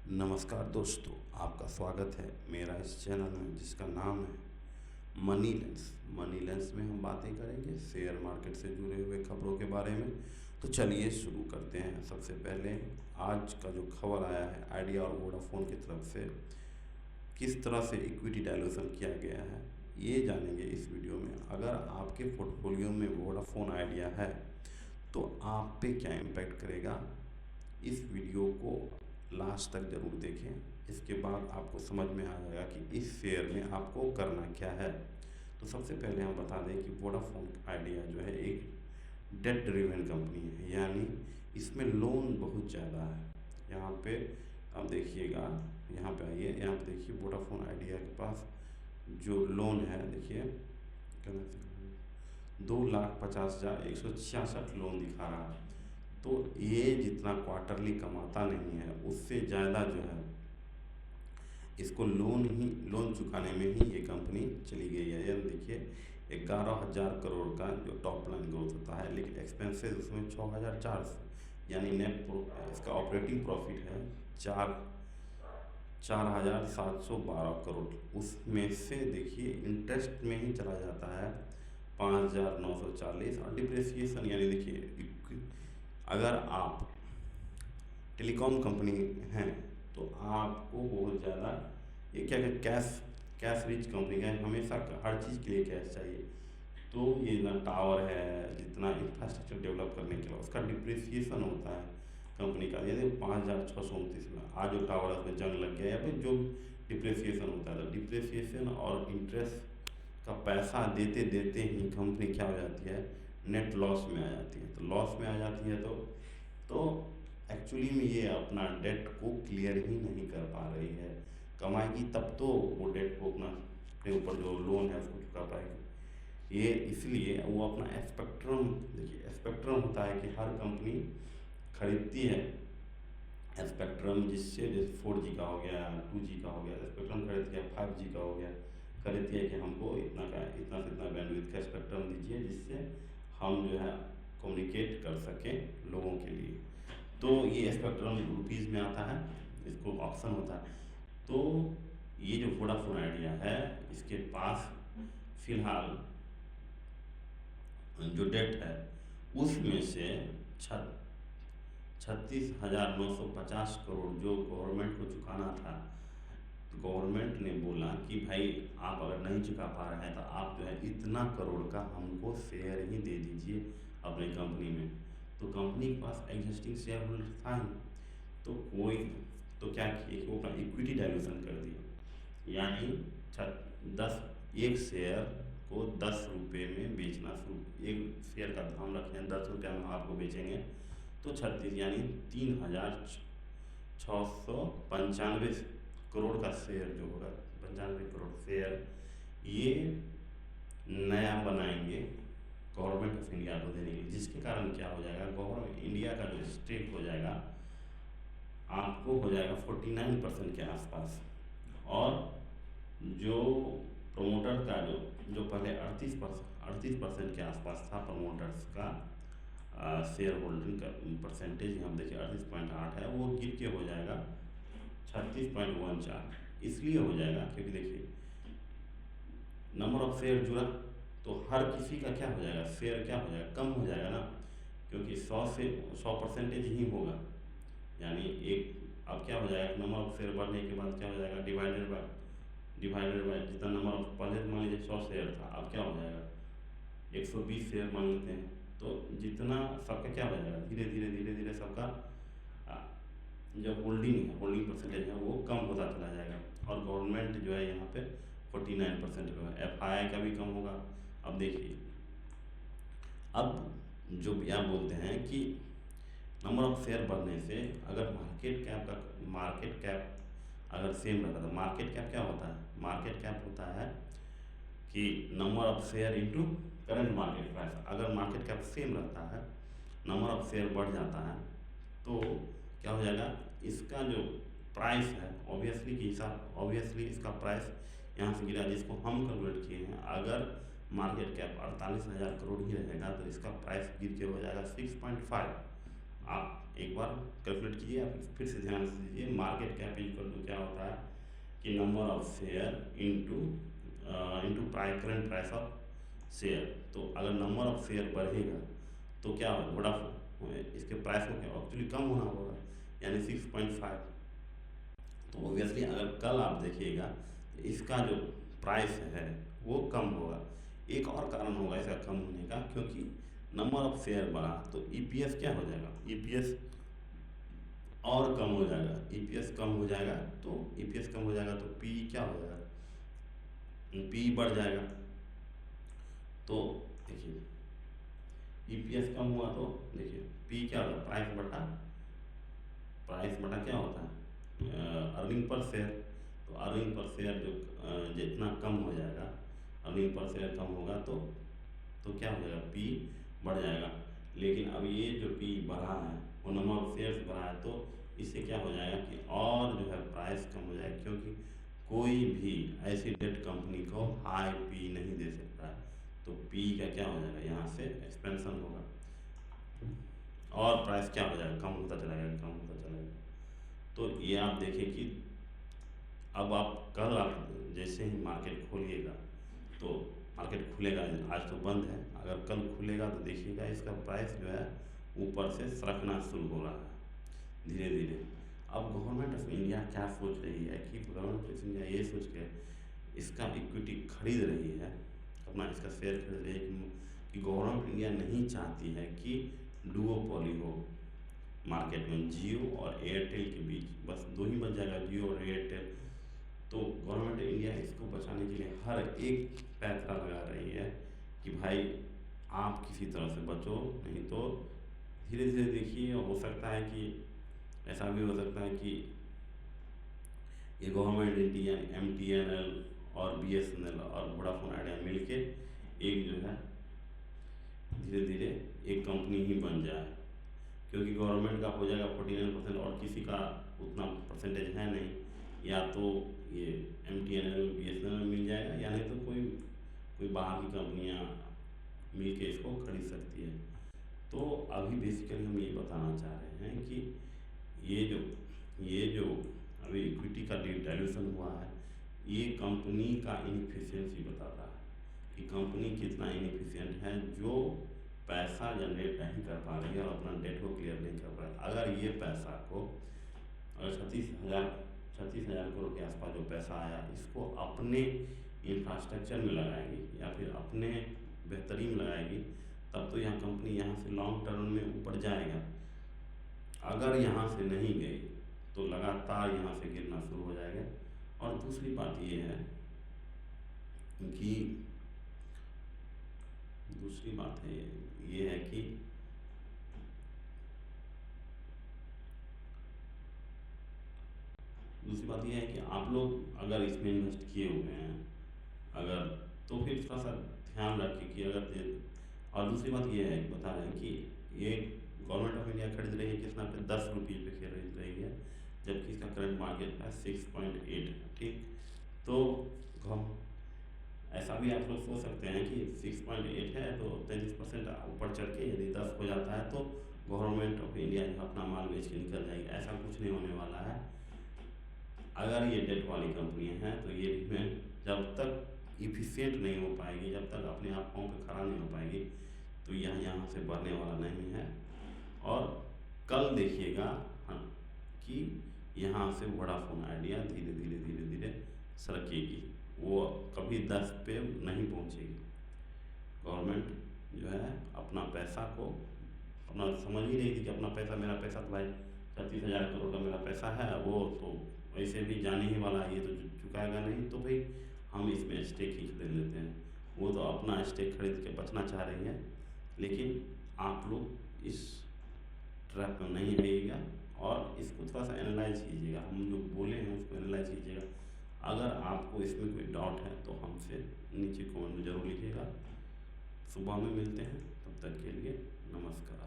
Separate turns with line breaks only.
नमस्कार दोस्तों, आपका स्वागत है मेरा इस चैनल में जिसका नाम है मनी लेंस में हम बातें करेंगे शेयर मार्केट से जुड़े हुए खबरों के बारे में। तो चलिए शुरू करते हैं। सबसे पहले आज का जो खबर आया है आइडिया और वोडाफोन की तरफ से, किस तरह से इक्विटी डायलूशन किया गया है ये जानेंगे इस वीडियो में। अगर आपके पोर्टफोलियो में वोडाफोन आइडिया है तो आप पे क्या इम्पैक्ट करेगा, इस वीडियो को लास्ट तक ज़रूर देखें। इसके बाद आपको समझ में आ जाएगा कि इस शेयर में आपको करना क्या है। तो सबसे पहले हम बता दें कि वोडाफोन आइडिया जो है एक डेट ड्रिवन कंपनी है, यानी इसमें लोन बहुत ज़्यादा है। यहाँ पे आप देखिएगा, यहाँ पे आइए, यहाँ पे देखिए वोडाफोन आइडिया के पास जो लोन है, देखिए 2,50,166 लोन दिखा रहा है। तो ये जितना क्वार्टरली कमाता नहीं है उससे ज़्यादा जो है इसको लोन चुकाने में ही ये कंपनी चली गई है। यानी देखिए 11,000 करोड़ का जो टॉप लाइन ग्रोथ होता है, लेकिन एक्सपेंसेस उसमें 6,400, यानी इसका ऑपरेटिंग प्रॉफिट है 4,712 करोड़। उसमें से देखिए इंटरेस्ट में ही चला जाता है 5,940, और डिप्रिसिएशन यानी देखिए अगर आप टेलीकॉम कंपनी हैं तो आपको बहुत ज़्यादा ये क्या कैश रिच कंपनी है, हमेशा हर चीज़ के लिए कैश चाहिए। तो ये ना टावर है, जितना इंफ्रास्ट्रक्चर डेवलप करने के लिए उसका डिप्रिसिएशन होता है कंपनी का। यदि 5,629 में आज जो टावर है उसमें जंग लग गया या फिर जो डिप्रिसिएशन होता है, तो डिप्रिसिएशन और इंटरेस्ट का पैसा देते देते ही कंपनी क्या हो जाती है, नेट लॉस में आ जाती है। तो लॉस में आ जाती है तो एक्चुअली में ये अपना डेट को क्लियर ही नहीं कर पा रही है। कमाएगी तब तो वो डेट को अपने ऊपर जो लोन है उसको चुका पाएगी। ये इसलिए वो अपना स्पेक्ट्रम, देखिए स्पेक्ट्रम होता है कि हर कंपनी खरीदती है स्पेक्ट्रम, जिससे जैसे 4G का हो गया, 2G का हो गया, स्पेक्ट्रम खरीदती है, 5G का हो गया, खरीदती है कि हमको इतना से इतना बैंडविड्थ का स्पेक्ट्रम दीजिए जिससे हम जो है कम्युनिकेट कर सकें लोगों के लिए। तो ये स्पेक्ट्रम रुपीज़ में आता है, इसको ऑप्शन होता है। तो ये जो वोडाफोन आइडिया है इसके पास फिलहाल जो डेट है उसमें से 36,950 करोड़ जो गवर्नमेंट को चुकाना था। तो गवर्नमेंट ने बोला कि भाई आप अगर नहीं चुका पा रहे हैं तो आप जो है इतना करोड़ का हमको शेयर ही दे दीजिए अपनी कंपनी में। तो कंपनी के पास एग्जिस्टिंग शेयर होल्डर था ही, तो क्या किए, वो अपना इक्विटी डायलूशन कर दिया, यानी एक शेयर को 10 रुपये में बेचना शुरू। एक शेयर का दाम रखें 10 रुपये में आपको बेचेंगे तो 36 यानी 3,695 करोड़ का शेयर जो होगा, 95 करोड़ शेयर ये नया बनाएंगे गवर्नमेंट ऑफ इंडिया को देने के लिए। जिसके कारण क्या हो जाएगा, गवर्नमेंट इंडिया का जो स्टेक हो जाएगा आपको हो जाएगा 49% के आसपास, और जो प्रमोटर का जो पहले 38% के आसपास था प्रमोटर्स का शेयर होल्डिंग का परसेंटेज, हम देखिए 38.8 है, वो गिर के हो जाएगा 36.14। इसलिए हो जाएगा क्योंकि देखिए नंबर ऑफ शेयर जुड़ा तो हर किसी का क्या हो जाएगा, शेयर क्या हो जाएगा, कम हो जाएगा ना, क्योंकि 100% ही होगा। यानी एक अब क्या हो जाएगा, नंबर ऑफ शेयर बढ़ने के बाद क्या हो जाएगा, डिवाइडेड बाय जितना नंबर ऑफ, पहले मान लीजिए 100 शेयर था, अब क्या हो जाएगा 120 शेयर मान लेते हैं। तो जितना सबका क्या हो जाएगा, धीरे धीरे सबका जो होल्डिंग परसेंटेज है वो कम होता चला जाएगा, और गवर्नमेंट जो है यहाँ पे 49% का है, FII का भी कम होगा। अब देखिए, अब जो यहाँ बोलते हैं कि नंबर ऑफ शेयर बढ़ने से अगर मार्केट कैप अगर सेम रहता है, तो मार्केट कैप क्या होता है, मार्केट कैप होता है कि number of share into current market price. अगर मार्केट कैप सेम रहता है, नंबर ऑफ शेयर बढ़ जाता है, तो क्या हो जाएगा, इसका जो प्राइस है ऑब्वियसली इसका प्राइस यहाँ से गिरा, जिसको हम कैलकुलेट किए हैं। अगर मार्केट कैप 48,000 करोड़ ही रहेगा तो इसका प्राइस गिर के हो जाएगा 6.5। आप एक बार कैलकुलेट कीजिए, आप फिर से ध्यान से दीजिए। मार्केट कैप इक्वल टू क्या होता है कि number of share into price, current price of share. तो अगर नंबर ऑफ शेयर बढ़ेगा तो क्या होगा, वोडाफोन इसके प्राइस को क्या एक्चुअली कम होना होगा, यानी 6.5। तो ऑब्वियसली अगर कल आप देखिएगा तो इसका जो प्राइस है वो कम होगा। एक और कारण होगा इसका कम होने का, क्योंकि नंबर ऑफ शेयर बढ़ा तो ईपीएस क्या हो जाएगा, ईपीएस और कम हो जाएगा। ईपीएस कम हो जाएगा तो ईपीएस कम हो जाएगा तो पी क्या हो जाएगा, पी बढ़ जाएगा। तो देखिए ईपीएस कम हुआ तो देखिए पी क्या होगा, प्राइस बटा क्या होता है, अर्निंग पर शेयर। तो अर्निंग पर शेयर जो जितना कम हो जाएगा, अर्निंग पर शेयर कम होगा तो क्या हो जाएगा, पी बढ़ जाएगा। लेकिन अब ये जो पी बढ़ा है वो नंबर ऑफ शेयर्स बढ़ा है, तो इससे क्या हो जाएगा कि और जो है प्राइस कम हो जाएगा, क्योंकि कोई भी ऐसी डेट कंपनी को हाई पी नहीं दे सकता है। तो पी का क्या हो जाएगा, यहाँ से एक्सपेंशन होगा और प्राइस क्या हो जाएगा, कम होता चला जाएगा, कम होता चला जाएगा। तो ये आप देखें कि अब कल आप जैसे ही मार्केट खोलिएगा, तो मार्केट खुलेगा, आज तो बंद है, अगर कल खुलेगा तो देखिएगा इसका प्राइस जो है ऊपर से सरकना शुरू हो रहा है धीरे धीरे। अब गवर्नमेंट ऑफ इंडिया क्या सोच रही है कि गवर्नमेंट ऑफ इंडिया ये सोच के इसका इक्विटी खरीद रही है, अपना इसका शेयर खरीद रही है कि गवर्नमेंट इंडिया नहीं चाहती है कि डुओपोली हो मार्केट में, जियो और एयरटेल के बीच बस दो ही बच जाएगा, जियो और एयरटेल। तो गवर्नमेंट इंडिया इसको बचाने के लिए हर एक पैंतरा लगा रही है कि भाई आप किसी तरह से बचो, नहीं तो धीरे धीरे देखिए हो सकता है कि ऐसा भी हो सकता है कि ये गवर्नमेंट इंडिया, एमटीएनएल और बीएसएनएल और वोडाफोन आइडिया मिलके एक जो है धीरे धीरे एक कंपनी ही बन जाए, क्योंकि गवर्नमेंट का हो जाएगा 49% और किसी का उतना परसेंटेज है नहीं, या तो ये एमटीएनएल बीएसएनएल मिल जाएगा, या नहीं तो कोई बाहर की कंपनियां मिल के इसको खरीद सकती है। तो अभी बेसिकली हम ये बताना चाह रहे हैं कि ये जो अभी इक्विटी का डाइल्यूशन हुआ है, ये कंपनी का इनएफिशिएंसी बताता है कि कंपनी कितना इनएफिशिएंट है, जो पैसा जनरेट नहीं कर पा रही है और अपना डेट को क्लियर नहीं कर पा रही है। अगर ये पैसा को अगर 36,000 करोड़ के आसपास जो पैसा आया, इसको अपने इंफ्रास्ट्रक्चर में लगाएगी या फिर अपने बेहतरीन में लगाएगी, तब तो यहाँ कंपनी यहाँ से लॉन्ग टर्म में ऊपर जाएगा। अगर यहाँ से नहीं गई तो लगातार यहाँ से गिरना शुरू हो जाएगा। और दूसरी बात ये है कि आप लोग अगर इसमें इन्वेस्ट किए हुए हैं अगर, तो फिर थोड़ा सा ध्यान रखें कि और दूसरी बात ये है, बता रहे हैं कि ये गवर्नमेंट ऑफ इंडिया खरीद रही है कितना पे, 10 रुपये पे खरीद रही है, जबकि इसका करंट मार्केट प्राइस 6.8 है। ठीक, तो ऐसा भी आप लोग सोच सकते हैं कि 6.8 है तो 33% ऊपर चढ़ के यदि 10 हो जाता है तो गवर्नमेंट ऑफ इंडिया जो अपना माल बेच के निकल जाएगी। ऐसा कुछ नहीं होने वाला है। अगर ये डेट वाली कंपनियां हैं तो ये जब तक इफिशिएंट नहीं हो पाएगी, जब तक अपने आप पाँव पे खड़ा नहीं हो पाएगी, तो यह यहाँ से बढ़ने वाला नहीं है। और कल देखिएगा कि यहाँ से वोडाफोन आइडिया धीरे धीरे धीरे धीरे सरकेगी, वो कभी 10 पे नहीं पहुँचेगी। गवर्नमेंट जो है अपना पैसा को अपना समझ ही नहीं थी कि अपना पैसा, मेरा पैसा तो भाई 36,000 करोड़ का मेरा पैसा है, वो तो वैसे भी जाने ही वाला है, ये तो चुकाएगा नहीं, तो भाई हम इसमें स्टेक ही खरीद लेते हैं। वो तो अपना स्टेक खरीद के बचना चाह रही है, लेकिन आप लोग इस ट्रैप में नहीं आइएगा और इसको थोड़ा सा एनालाइज कीजिएगा। हम जो बोले हैं उसको एनालाइज कीजिएगा। अगर आपको इसमें कोई डाउट है तो हमसे नीचे कमेंट में ज़रूर लिखिएगा। सुबह में मिलते हैं, तब तक के लिए नमस्कार।